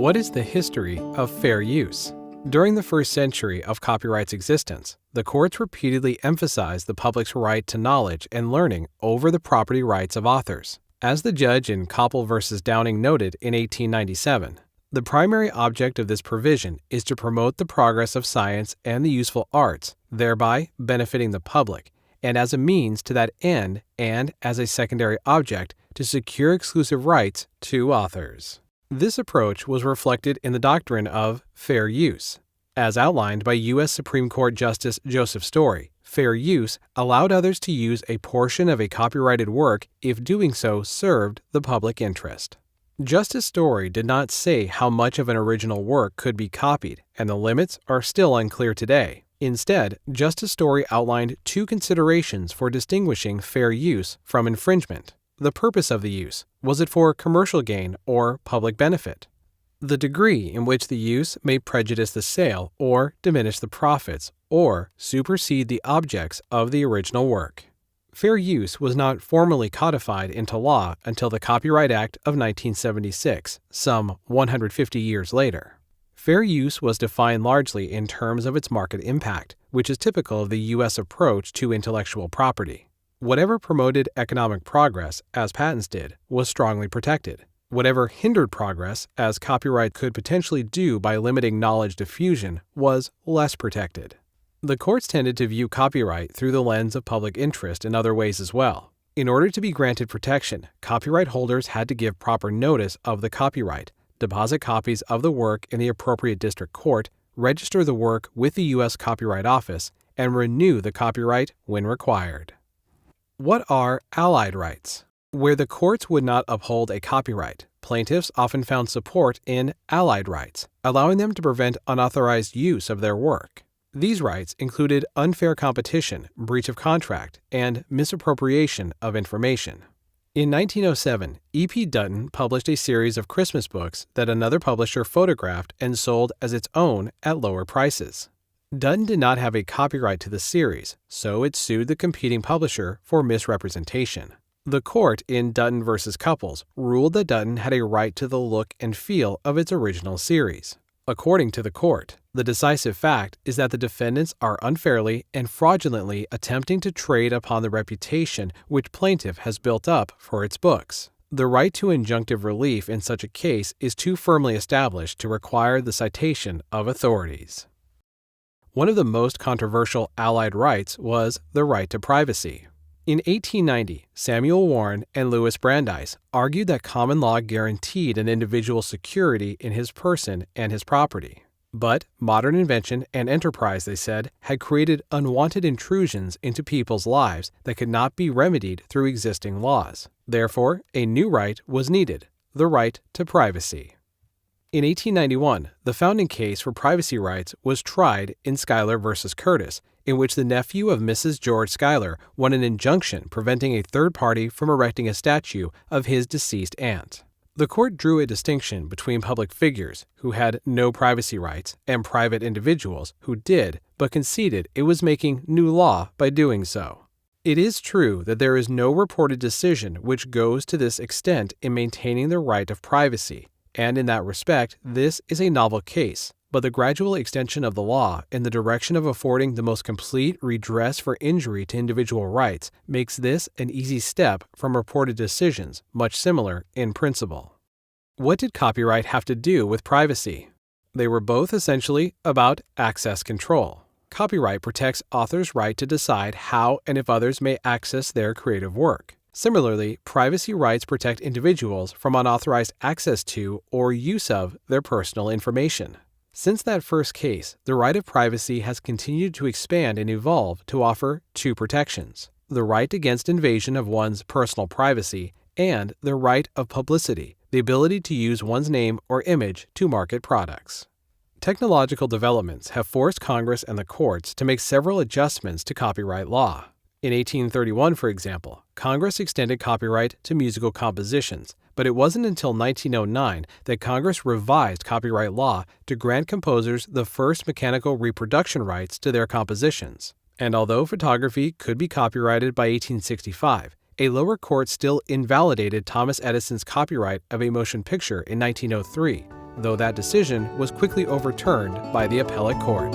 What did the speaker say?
What is the history of fair use? During the first century of copyright's existence, the courts repeatedly emphasized the public's right to knowledge and learning over the property rights of authors. As the judge in KOPPEL v. Downing noted in 1897, the primary object of this provision is to promote the progress of science and the useful arts, thereby benefiting the public, and as a means to that end and as a secondary object to secure exclusive rights to authors. This approach was reflected in the doctrine of fair use. As outlined by U.S. Supreme Court Justice Joseph Story, fair use allowed others to use a portion of a copyrighted work if doing so served the public interest. Justice Story did not say how much of an original work could be copied, and the limits are still unclear today. Instead, Justice Story outlined two considerations for distinguishing fair use from infringement. The purpose of the use. Was it for commercial gain or public benefit? The degree in which the use may prejudice the sale or diminish the profits or supersede the objects of the original work. Fair use was not formally codified into law until the Copyright Act of 1976, some 150 years later. Fair use was defined largely in terms of its market impact, which is typical of the U.S. approach to intellectual property. Whatever promoted economic progress, as patents did, was strongly protected. Whatever hindered progress, as copyright could potentially do by limiting knowledge diffusion, was less protected. The courts tended to view copyright through the lens of public interest in other ways as well. In order to be granted protection, copyright holders had to give proper notice of the copyright, deposit copies of the work in the appropriate district court, register the work with the U.S. Copyright Office, and renew the copyright when required. What are allied rights? Where the courts would not uphold a copyright, plaintiffs often found support in allied rights, allowing them to prevent unauthorized use of their work. These rights included unfair competition, breach of contract, and misappropriation of information. In 1907, E.P. Dutton published a series of Christmas books that another publisher photographed and sold as its own at lower prices. Dutton did not have a copyright to the series, so it sued the competing publisher for misrepresentation. The court in Dutton v. CUPPLES ruled that Dutton had a right to the look and feel of its original series. According to the court, the decisive fact is that the defendants are unfairly and fraudulently attempting to trade upon the reputation which plaintiff has built up for its books. The right to injunctive relief in such a case is too firmly established to require the citation of authorities. One of the most controversial allied rights was the right to privacy. In 1890, Samuel Warren and Louis Brandeis argued that common law guaranteed an individual's security in his person and his property. But modern invention and enterprise, they said, had created unwanted intrusions into people's lives that could not be remedied through existing laws. Therefore, a new right was needed, the right to privacy. In 1891, the founding case for privacy rights was tried in Schuyler v. Curtis, in which the nephew of Mrs. George Schuyler won an injunction preventing a third party from erecting a statue of his deceased aunt. The court drew a distinction between public figures, who had no privacy rights, and private individuals, who did, but conceded it was making new law by doing so. It is true that there is no reported decision which goes to this extent in maintaining the right of privacy, and in that respect, this is a novel case, but the gradual extension of the law in the direction of affording the most complete redress for injury to individual rights makes this an easy step from reported decisions much similar in principle. What did copyright have to do with privacy? They were both essentially about access control. Copyright protects authors' right to decide how and if others may access their creative work. Similarly, privacy rights protect individuals from unauthorized access to or use of their personal information. Since that first case, the right of privacy has continued to expand and evolve to offer two protections: the right against invasion of one's personal privacy and the right of publicity, the ability to use one's name or image to market products. Technological developments have forced Congress and the courts to make several adjustments to copyright law. In 1831, for example, Congress extended copyright to musical compositions, but it wasn't until 1909 that Congress revised copyright law to grant composers the first mechanical reproduction rights to their compositions. And although photography could be copyrighted by 1865, a lower court still invalidated Thomas Edison's copyright of a motion picture in 1903, though that decision was quickly overturned by the appellate court.